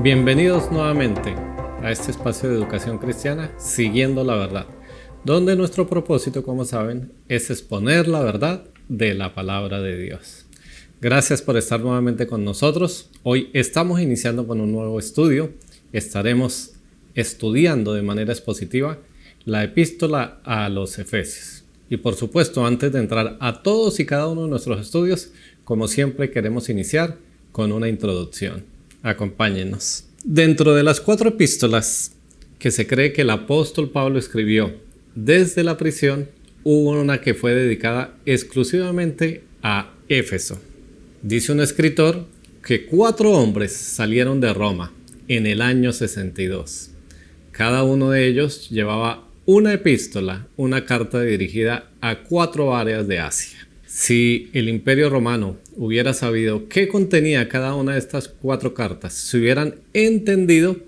Bienvenidos nuevamente a este espacio de educación cristiana, Siguiendo la Verdad, donde nuestro propósito, como saben, es exponer la verdad de la palabra de Dios. Gracias por estar nuevamente con nosotros. Hoy estamos iniciando con un nuevo estudio. Estaremos estudiando de manera expositiva la epístola a los Efesios. Y por supuesto, antes de entrar a todos y cada uno de nuestros estudios, como siempre queremos iniciar con una introducción. Acompáñenos. Dentro de las 4 epístolas que se cree que el apóstol Pablo escribió desde la prisión, hubo una que fue dedicada exclusivamente a Éfeso. Dice un escritor que 4 hombres salieron de Roma en el año 62. Cada uno de ellos llevaba una epístola, una carta dirigida a 4 áreas de Asia. Si el Imperio Romano hubiera sabido qué contenía cada una de estas 4 cartas, si hubieran entendido,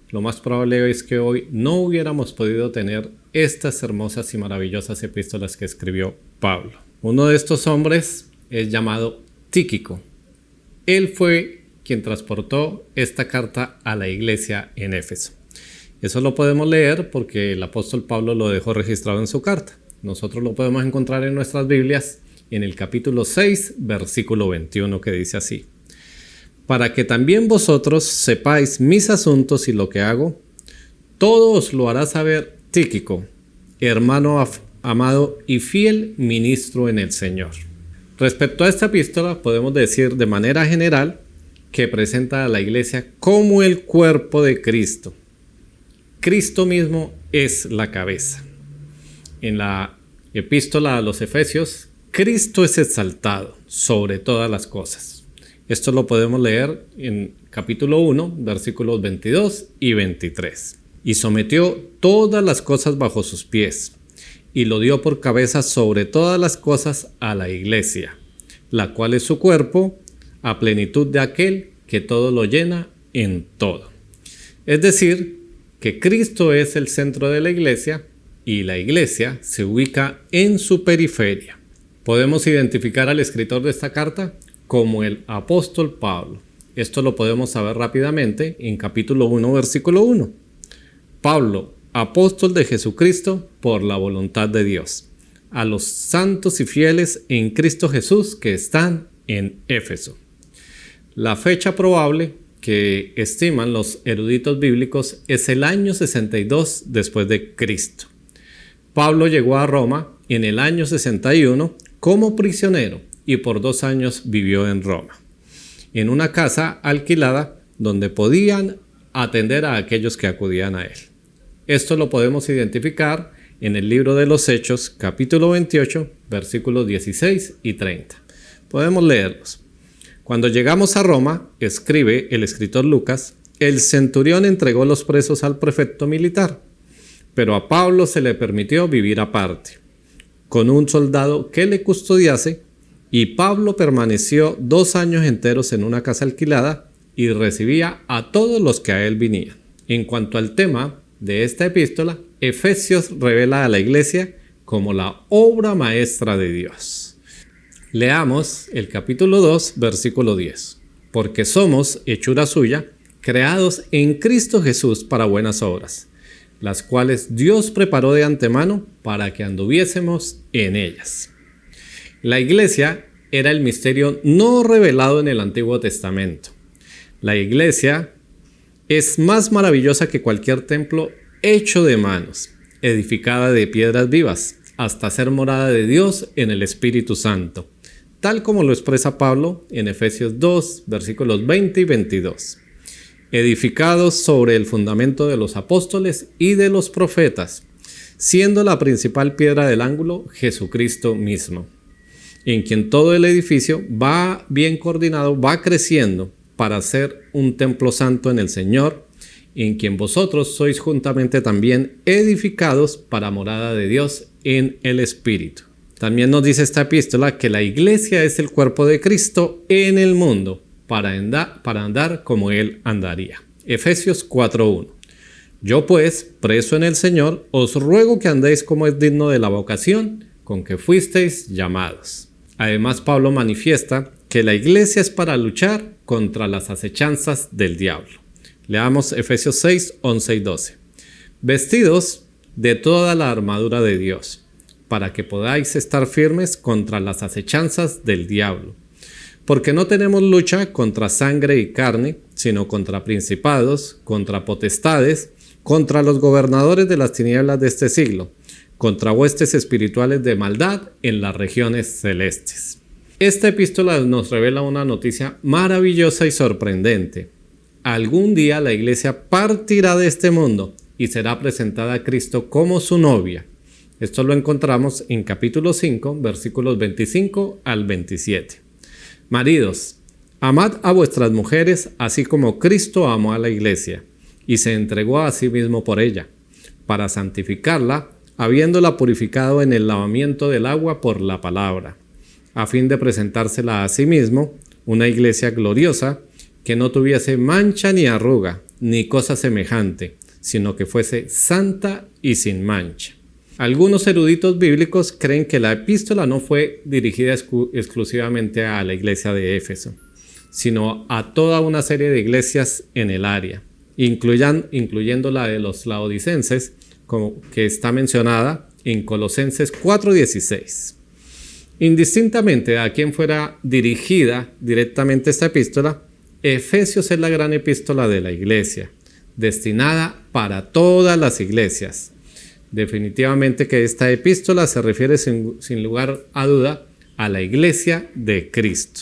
lo más probable es que hoy no hubiéramos podido tener estas hermosas y maravillosas epístolas que escribió Pablo. Uno de estos hombres es llamado Tíquico. Él fue quien transportó esta carta a la iglesia en Éfeso. Eso lo podemos leer porque el apóstol Pablo lo dejó registrado en su carta. Nosotros lo podemos encontrar en nuestras Biblias en el capítulo 6, versículo 21, que dice así: para que también vosotros sepáis mis asuntos y lo que hago, todo os lo hará saber Tíquico, hermano amado y fiel ministro en el Señor. Respecto a esta epístola, podemos decir de manera general que presenta a la iglesia como el cuerpo de Cristo. Cristo mismo es la cabeza. En la epístola a los Efesios, Cristo es exaltado sobre todas las cosas. Esto lo podemos leer en capítulo 1, versículos 22 y 23. Y sometió todas las cosas bajo sus pies, y lo dio por cabeza sobre todas las cosas a la iglesia, la cual es su cuerpo, a plenitud de aquel que todo lo llena en todo. Es decir, que Cristo es el centro de la iglesia y la iglesia se ubica en su periferia. Podemos identificar al escritor de esta carta como el apóstol Pablo. Esto lo podemos saber rápidamente en capítulo 1, versículo 1. Pablo, apóstol de Jesucristo por la voluntad de Dios, a los santos y fieles en Cristo Jesús que están en Éfeso. La fecha probable que estiman los eruditos bíblicos es el año 62 después de Cristo. Pablo llegó a Roma en el año 61 como prisionero y por 2 años vivió en Roma, en una casa alquilada donde podían atender a aquellos que acudían a él. Esto lo podemos identificar en el libro de los Hechos, capítulo 28, versículos 16 y 30. Podemos leerlos. Cuando llegamos a Roma, escribe el escritor Lucas, el centurión entregó los presos al prefecto militar, pero a Pablo se le permitió vivir aparte, con un soldado que le custodiase, y Pablo permaneció 2 años enteros en una casa alquilada y recibía a todos los que a él venían. En cuanto al tema de esta epístola, Efesios revela a la iglesia como la obra maestra de Dios. Leamos el capítulo 2, versículo 10. Porque somos hechura suya, creados en Cristo Jesús para buenas obras, las cuales Dios preparó de antemano para que anduviésemos en ellas. La iglesia era el misterio no revelado en el Antiguo Testamento. La iglesia es más maravillosa que cualquier templo hecho de manos, edificada de piedras vivas, hasta ser morada de Dios en el Espíritu Santo, tal como lo expresa Pablo en Efesios 2, versículos 20 y 22. Edificados sobre el fundamento de los apóstoles y de los profetas, siendo la principal piedra del ángulo Jesucristo mismo, en quien todo el edificio va bien coordinado, va creciendo para ser un templo santo en el Señor, en quien vosotros sois juntamente también edificados para morada de Dios en el Espíritu. También nos dice esta epístola que la iglesia es el cuerpo de Cristo en el mundo, para andar como Él andaría. Efesios 4:1. Yo pues, preso en el Señor, os ruego que andéis como es digno de la vocación con que fuisteis llamados. Además, Pablo manifiesta que la iglesia es para luchar contra las acechanzas del diablo. Leamos Efesios 6, 11 y 12. Vestidos de toda la armadura de Dios, para que podáis estar firmes contra las acechanzas del diablo. Porque no tenemos lucha contra sangre y carne, sino contra principados, contra potestades, contra los gobernadores de las tinieblas de este siglo, contra huestes espirituales de maldad en las regiones celestes. Esta epístola nos revela una noticia maravillosa y sorprendente. Algún día la iglesia partirá de este mundo y será presentada a Cristo como su novia. Esto lo encontramos en capítulo 5, versículos 25 al 27. Maridos, amad a vuestras mujeres, así como Cristo amó a la iglesia, y se entregó a sí mismo por ella, para santificarla, habiéndola purificado en el lavamiento del agua por la palabra, a fin de presentársela a sí mismo, una iglesia gloriosa, que no tuviese mancha ni arruga, ni cosa semejante, sino que fuese santa y sin mancha. Algunos eruditos bíblicos creen que la epístola no fue dirigida exclusivamente a la iglesia de Éfeso, sino a toda una serie de iglesias en el área, incluyendo la de los laodicenses, que está mencionada en Colosenses 4:16. Indistintamente a quien fuera dirigida directamente esta epístola, Efesios es la gran epístola de la iglesia, destinada para todas las iglesias. Definitivamente que esta epístola se refiere sin lugar a duda a la iglesia de Cristo.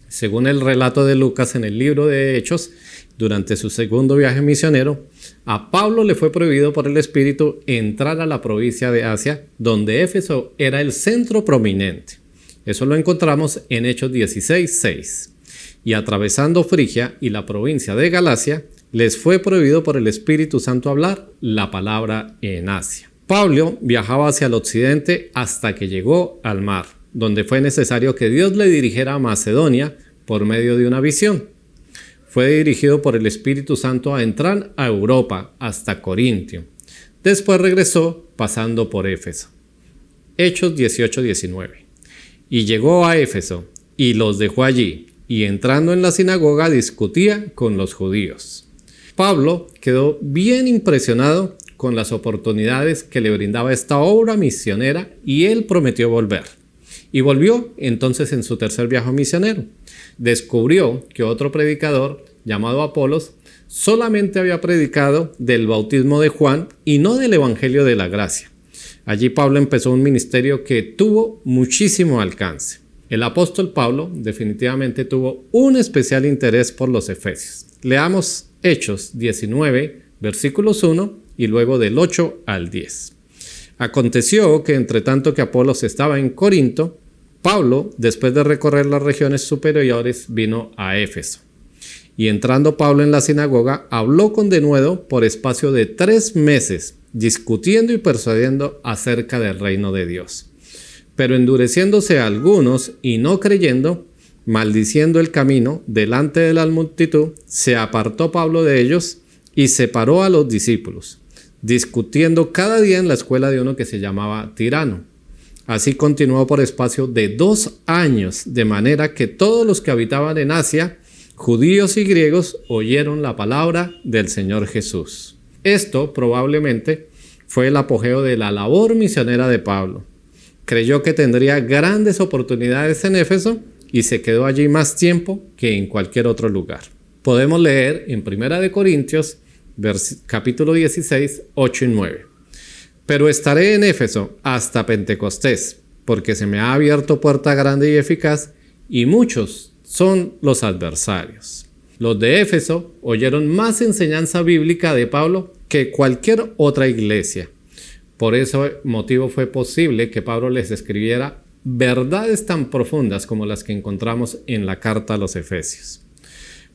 Según el relato de Lucas en el libro de Hechos, durante su segundo viaje misionero, a Pablo le fue prohibido por el Espíritu entrar a la provincia de Asia, donde Éfeso era el centro prominente. Eso lo encontramos en Hechos 16:6. Y atravesando Frigia y la provincia de Galacia, les fue prohibido por el Espíritu Santo hablar la palabra en Asia. Pablo viajaba hacia el occidente hasta que llegó al mar, donde fue necesario que Dios le dirigiera a Macedonia por medio de una visión. Fue dirigido por el Espíritu Santo a entrar a Europa hasta Corintio. Después regresó pasando por Éfeso. Hechos 18:19. Y llegó a Éfeso y los dejó allí, y entrando en la sinagoga discutía con los judíos. Pablo quedó bien impresionado con las oportunidades que le brindaba esta obra misionera y él prometió volver. Y volvió entonces en su tercer viaje misionero. Descubrió que otro predicador llamado Apolos solamente había predicado del bautismo de Juan y no del evangelio de la gracia. Allí Pablo empezó un ministerio que tuvo muchísimo alcance. El apóstol Pablo definitivamente tuvo un especial interés por los efesios. Leamos Hechos 19, versículos 1 y luego del 8 al 10. Aconteció que entre tanto que Apolos estaba en Corinto, Pablo, después de recorrer las regiones superiores, vino a Éfeso. Y entrando Pablo en la sinagoga, habló con denuedo por espacio de 3 meses, discutiendo y persuadiendo acerca del reino de Dios. Pero endureciéndose algunos y no creyendo, maldiciendo el camino delante de la multitud, se apartó Pablo de ellos y separó a los discípulos, discutiendo cada día en la escuela de uno que se llamaba Tirano. Así continuó por espacio de 2 años, de manera que todos los que habitaban en Asia, judíos y griegos, oyeron la palabra del Señor Jesús. Esto probablemente fue el apogeo de la labor misionera de Pablo. Creyó que tendría grandes oportunidades en Éfeso y se quedó allí más tiempo que en cualquier otro lugar. Podemos leer en 1 Corintios, capítulo 16, 8 y 9. Pero estaré en Éfeso hasta Pentecostés, porque se me ha abierto puerta grande y eficaz, y muchos son los adversarios. Los de Éfeso oyeron más enseñanza bíblica de Pablo que cualquier otra iglesia. Por ese motivo fue posible que Pablo les escribiera verdades tan profundas como las que encontramos en la carta a los Efesios.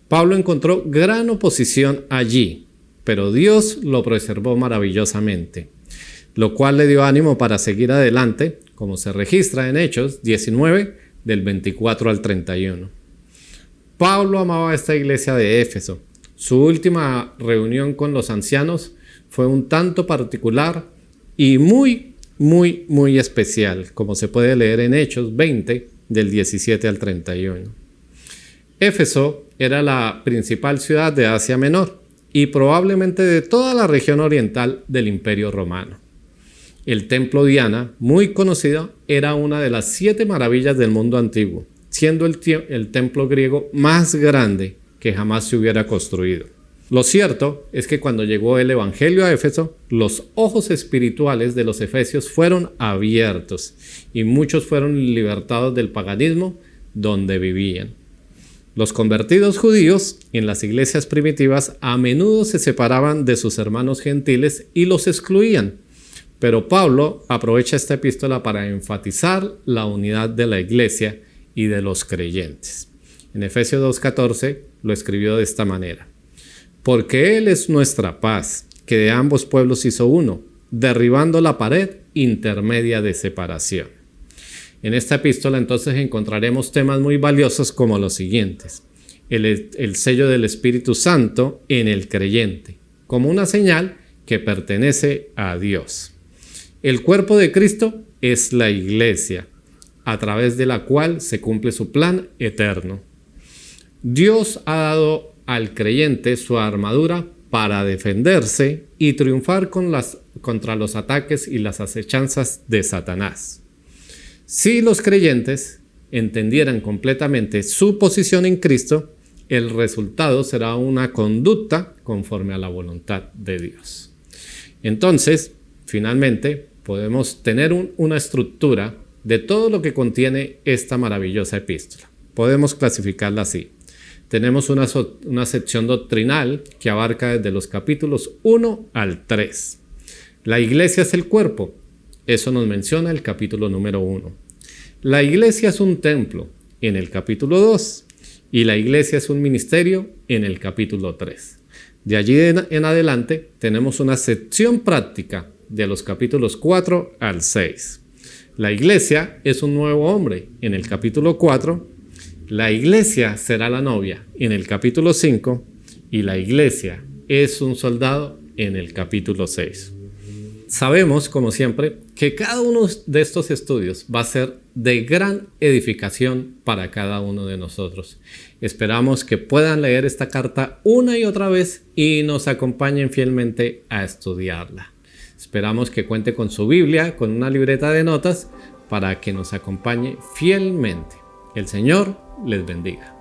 Pablo encontró gran oposición allí, pero Dios lo preservó maravillosamente, lo cual le dio ánimo para seguir adelante, como se registra en Hechos 19, del 24 al 31. Pablo amaba a esta iglesia de Éfeso. Su última reunión con los ancianos fue un tanto particular y muy especial, como se puede leer en Hechos 20, del 17 al 31. Éfeso era la principal ciudad de Asia Menor y probablemente de toda la región oriental del Imperio Romano. El templo Diana, muy conocido, era una de las 7 maravillas del mundo antiguo, siendo el templo griego más grande que jamás se hubiera construido. Lo cierto es que cuando llegó el Evangelio a Éfeso, los ojos espirituales de los efesios fueron abiertos y muchos fueron libertados del paganismo donde vivían. Los convertidos judíos en las iglesias primitivas a menudo se separaban de sus hermanos gentiles y los excluían. Pero Pablo aprovecha esta epístola para enfatizar la unidad de la iglesia y de los creyentes. En Efesios 2:14 lo escribió de esta manera: porque Él es nuestra paz, que de ambos pueblos hizo uno, derribando la pared intermedia de separación. En esta epístola entonces encontraremos temas muy valiosos como los siguientes: el sello del Espíritu Santo en el creyente, como una señal que pertenece a Dios. El cuerpo de Cristo es la iglesia, a través de la cual se cumple su plan eterno. Dios ha dado al creyente su armadura para defenderse y triunfar contra los ataques y las acechanzas de Satanás. Si los creyentes entendieran completamente su posición en Cristo, el resultado será una conducta conforme a la voluntad de Dios. Entonces, finalmente, podemos tener una estructura de todo lo que contiene esta maravillosa epístola. Podemos clasificarla así. Tenemos una sección doctrinal que abarca desde los capítulos 1 al 3. La iglesia es el cuerpo. Eso nos menciona el capítulo número 1. La iglesia es un templo en el capítulo 2 y la iglesia es un ministerio en el capítulo 3. De allí en adelante tenemos una sección práctica de los capítulos 4 al 6. La iglesia es un nuevo hombre en el capítulo 4. La iglesia será la novia en el capítulo 5 y la iglesia es un soldado en el capítulo 6. Sabemos, como siempre, que cada uno de estos estudios va a ser de gran edificación para cada uno de nosotros. Esperamos que puedan leer esta carta una y otra vez y nos acompañen fielmente a estudiarla. Esperamos que cuente con su Biblia, con una libreta de notas, para que nos acompañe fielmente. El Señor les bendiga.